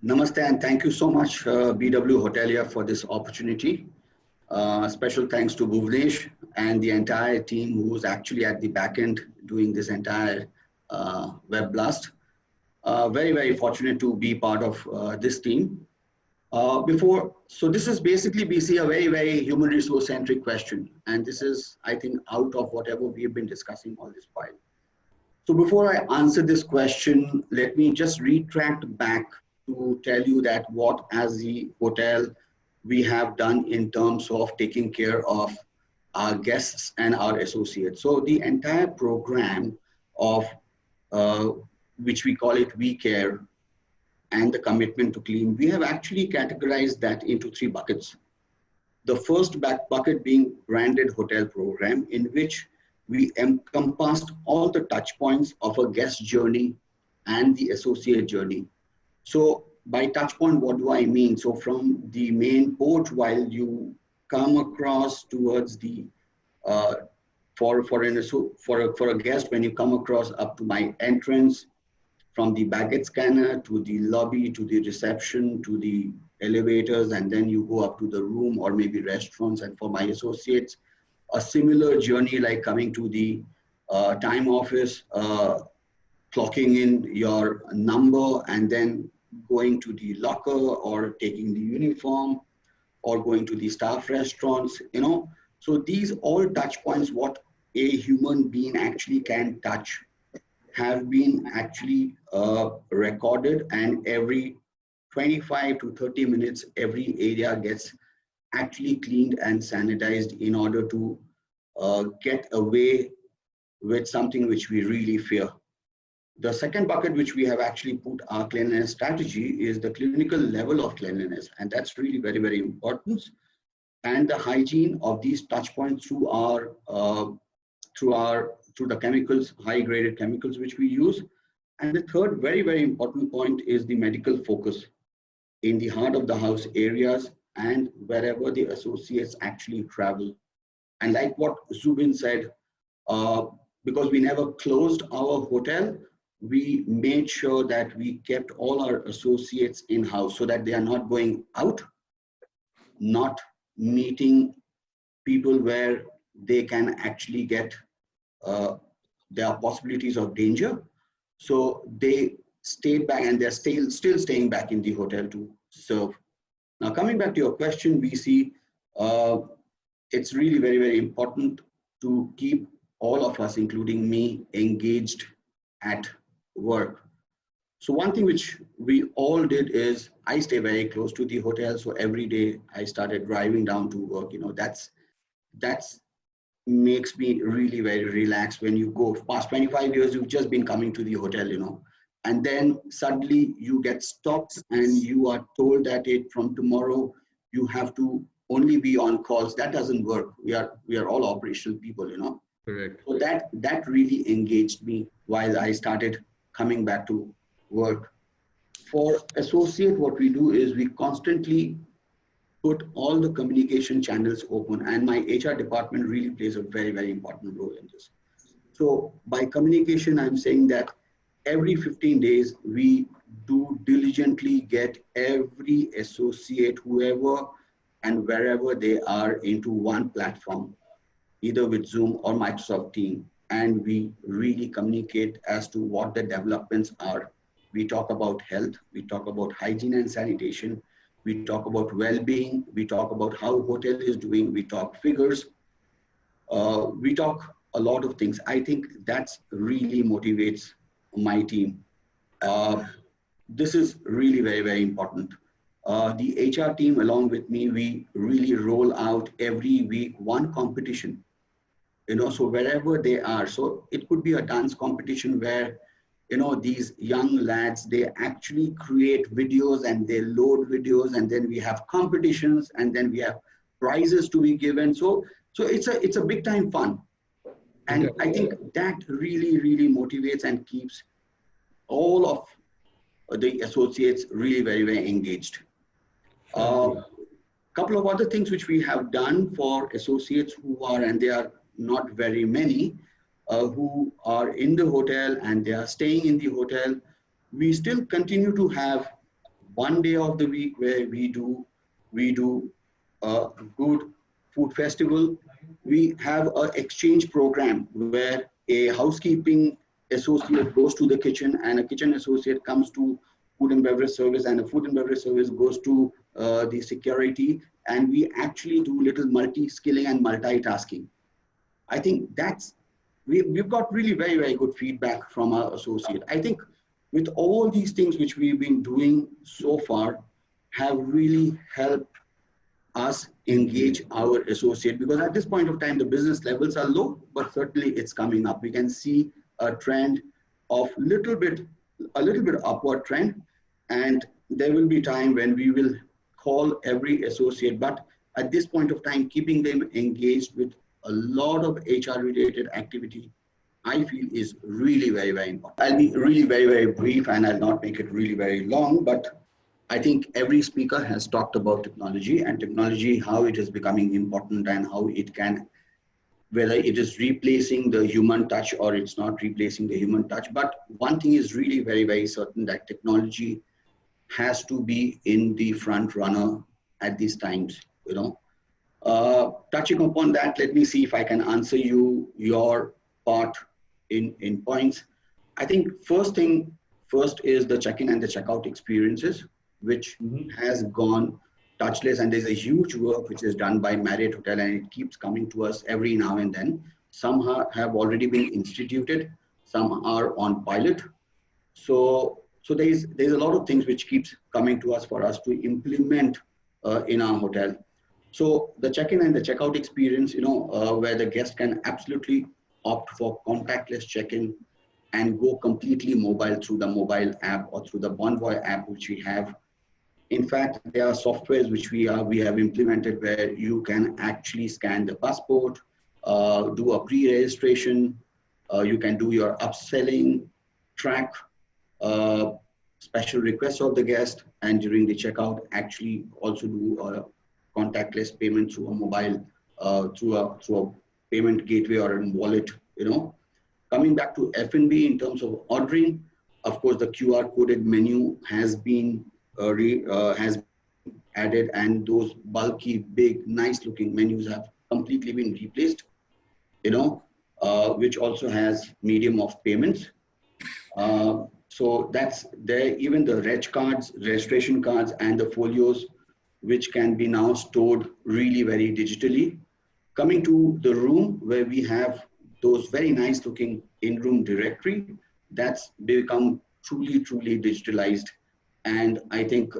Namaste and thank you so much, BW Hotelier, for this opportunity. Special thanks to Bhuvnesh and the entire team who's actually at the back end doing this entire web blast. Very, very fortunate to be part of this team. So this is basically, BC, a very, very human resource centric question. And this is, I think, out of whatever we've been discussing all this while. So before I answer this question, let me just retract back to tell you that what as the hotel we have done in terms of taking care of our guests and our associates. So the entire program of uh, which we call it We Care and the commitment to clean, we have actually categorized that into three buckets. The first bucket being branded hotel program, in which we encompassed all the touch points of a guest journey and the associate journey. So by touch point, what do I mean? So from the main port, while you come across towards the for a guest, when you come across up to my entrance, from the baggage scanner to the lobby to the reception to the elevators, and then you go up to the room or maybe restaurants. And for my associates, a similar journey like coming to the time office, clocking in your number and then going to the locker or taking the uniform or going to the staff restaurants, So these all touch points, what a human being actually can touch, have been actually recorded, and every 25 to 30 minutes, every area gets actually cleaned and sanitized in order to get away with something which we really fear. The second bucket, which we have actually put our cleanliness strategy, is the clinical level of cleanliness. And that's really very, very important. And the hygiene of these touch points through the chemicals, high graded chemicals which we use. And the third very, very important point is the medical focus in the heart of the house areas and wherever the associates actually travel. And like what Zubin said, because we never closed our hotel, we made sure that we kept all our associates in-house so that they are not going out, not meeting people where they can actually get, there are possibilities of danger. So they stayed back and they're still staying back in the hotel to serve. Now, coming back to your question, we see it's really very, very important to keep all of us, including me, engaged at work. So one thing which we all did is I stay very close to the hotel. So every day I started driving down to work. That's makes me really very relaxed. When you go past 25 years, you've just been coming to the hotel, and then suddenly you get stopped and you are told that from tomorrow you have to only be on calls. That doesn't work. We are all operational people. Correct. So that really engaged me while I started coming back to work. For associate, what we do is we constantly put all the communication channels open, and my HR department really plays a very, very important role in this. So by communication, I'm saying that every 15 days, we do diligently get every associate, whoever and wherever they are, into one platform, either with Zoom or Microsoft Teams, and we really communicate as to what the developments are. We talk about health, we talk about hygiene and sanitation, we talk about well-being, we talk about how hotel is doing, we talk figures, we talk a lot of things. I think that's really motivates my team. This is really very, very important. The HR team along with me, we really roll out every week one competition, so wherever they are. So it could be a dance competition where, these young lads, they actually create videos and they load videos, and then we have competitions, and then we have prizes to be given. So it's a big time fun. And I think that really, really motivates and keeps all of the associates really very, very engaged. Couple of other things which we have done for associates who are, and they are not very many, who are in the hotel and they are staying in the hotel, we still continue to have one day of the week where we do a good food festival. We have an exchange program where a housekeeping associate goes to the kitchen and a kitchen associate comes to food and beverage service, and a food and beverage service goes to the security, and we actually do little multi-skilling and multitasking. I think we've got really very, very good feedback from our associate. I think with all these things which we've been doing so far have really helped us engage our associate, because at this point of time the business levels are low, but certainly it's coming up. We can see a trend of a little bit upward trend, and there will be time when we will call every associate, but at this point of time keeping them engaged with a lot of HR related activity, I feel is really very, very important. I'll be really very, very brief and I'll not make it really very long, but I think every speaker has talked about technology and technology, how it is becoming important and how it can, whether it is replacing the human touch or it's not replacing the human touch. But one thing is really very, very certain, that technology has to be in the front runner at these times, you know. Touching upon that, let me see if I can answer your part in points. I think first is the check-in and the checkout experiences, which has gone touchless, and there's a huge work which is done by Marriott Hotel, and it keeps coming to us every now and then. Some have already been instituted, some are on pilot. So there's a lot of things which keeps coming to us for us to implement in our hotel. So the check-in and the checkout experience, where the guest can absolutely opt for contactless check-in and go completely mobile through the mobile app or through the Bonvoy app, which we have. In fact, there are softwares which we have implemented where you can actually scan the passport, do a pre-registration, you can do your upselling, track special requests of the guest, and during the checkout, actually also do a contactless payment through a mobile, through a payment gateway or a wallet. Coming back to F&B in terms of ordering, of course, the QR coded menu has been added, and those bulky, big, nice-looking menus have completely been replaced. Which also has medium of payments. So that's there. Even the reg cards, registration cards, and the folios, which can be now stored really very digitally. Coming to the room, where we have those very nice looking in-room directory, that's become truly, truly digitalized. And I think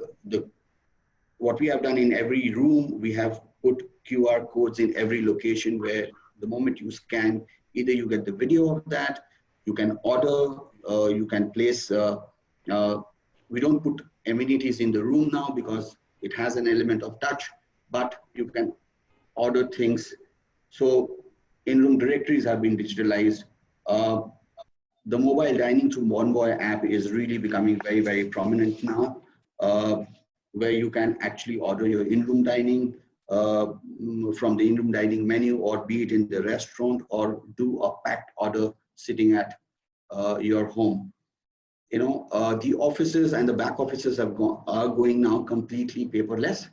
what we have done in every room, we have put QR codes in every location, where the moment you scan, either you get the video of that, you can order, you can place, we don't put amenities in the room now because it has an element of touch, but you can order things. So in-room directories have been digitalized. The mobile dining through Bonvoy app is really becoming very, very prominent now, where you can actually order your in-room dining from the in-room dining menu, or be it in the restaurant, or do a packed order sitting at your home. The offices and the back offices are going now completely paperless,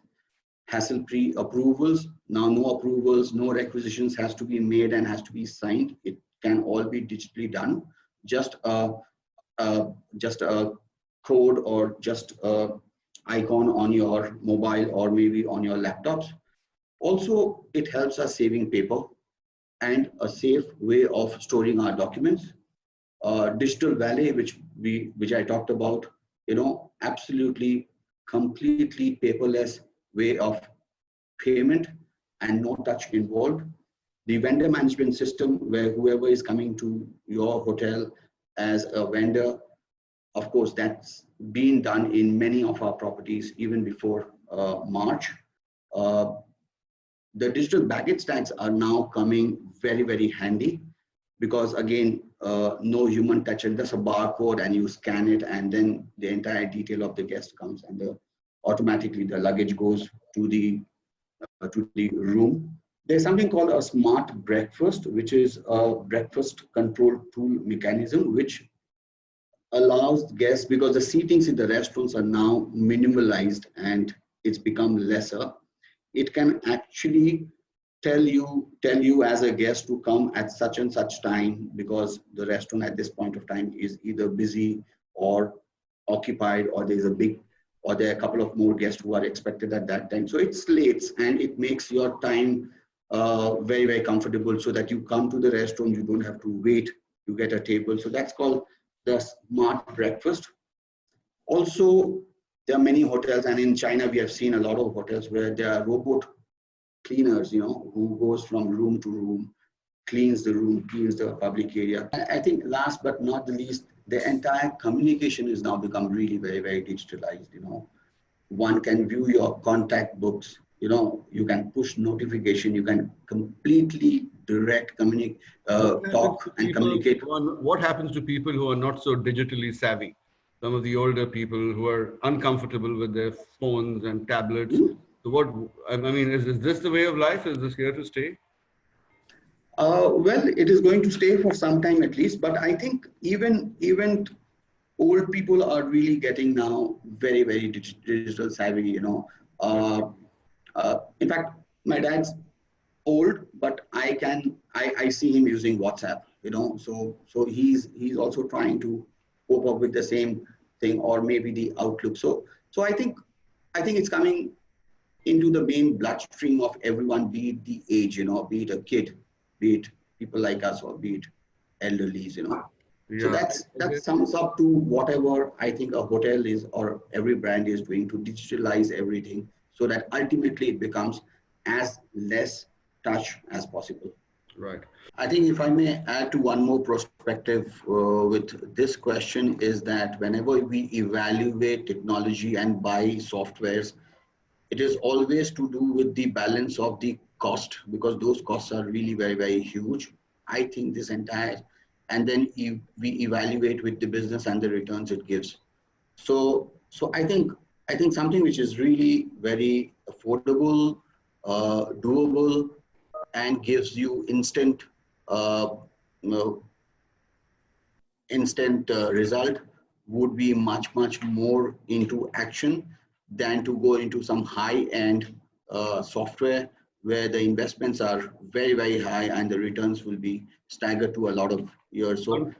hassle-free approvals. Now no approvals, no requisitions has to be made and has to be signed. It can all be digitally done. Just a code or just a icon on your mobile or maybe on your laptops. Also, it helps us saving paper and a safe way of storing our documents. Digital valet, which I talked about, absolutely completely paperless way of payment and no touch involved. The vendor management system, where whoever is coming to your hotel as a vendor, of course, that's been done in many of our properties even before March. The digital baggage tags are now coming very, very handy, because again, no human touch, and just a barcode and you scan it, and then the entire detail of the guest comes, and automatically the luggage goes to the room. There's something called a smart breakfast, which is a breakfast control tool mechanism, which allows guests, because the seatings in the restaurants are now minimalized and it's become lesser, it can actually tell you as a guest to come at such and such time, because the restaurant at this point of time is either busy or occupied, or there's a big, or there are a couple of more guests who are expected at that time. So it slates and it makes your time very, very comfortable, so that you come to the restaurant, you don't have to wait to get a table. So that's called the smart breakfast. Also, there are many hotels, and in China we have seen a lot of hotels where there are robot cleaners, who goes from room to room, cleans the room, cleans the public area. I think last but not the least, the entire communication is now become really very, very digitalized. One can view your contact books, you can push notification, you can completely direct talk and communicate. What happens to people who are not so digitally savvy? Some of the older people who are uncomfortable with their phones and tablets. So what, I mean, is this the way of life? Is this here to stay? Well, it is going to stay for some time at least, but I think even old people are really getting now very, very digital savvy. In fact, my dad's old, but I see him using WhatsApp. So he's also trying to cope up with the same thing, or maybe the Outlook. So I think it's coming into the main bloodstream of everyone, be it the age, be it a kid, be it people like us, or be it elderlies. So Yeah. that sums up to whatever I think a hotel is, or every brand is doing, to digitalize everything, so that ultimately it becomes as less touch as possible. Right. I think if I may add to one more perspective with this question, is that whenever we evaluate technology and buy softwares, it is always to do with the balance of the cost, because those costs are really very, very huge. I think this entire, and then we evaluate with the business and the returns it gives. So I think something which is really very affordable, doable, and gives you uh, you know, instant result, would be much more into action than to go into some high-end software where the investments are very, very high and the returns will be staggered to a lot of years. So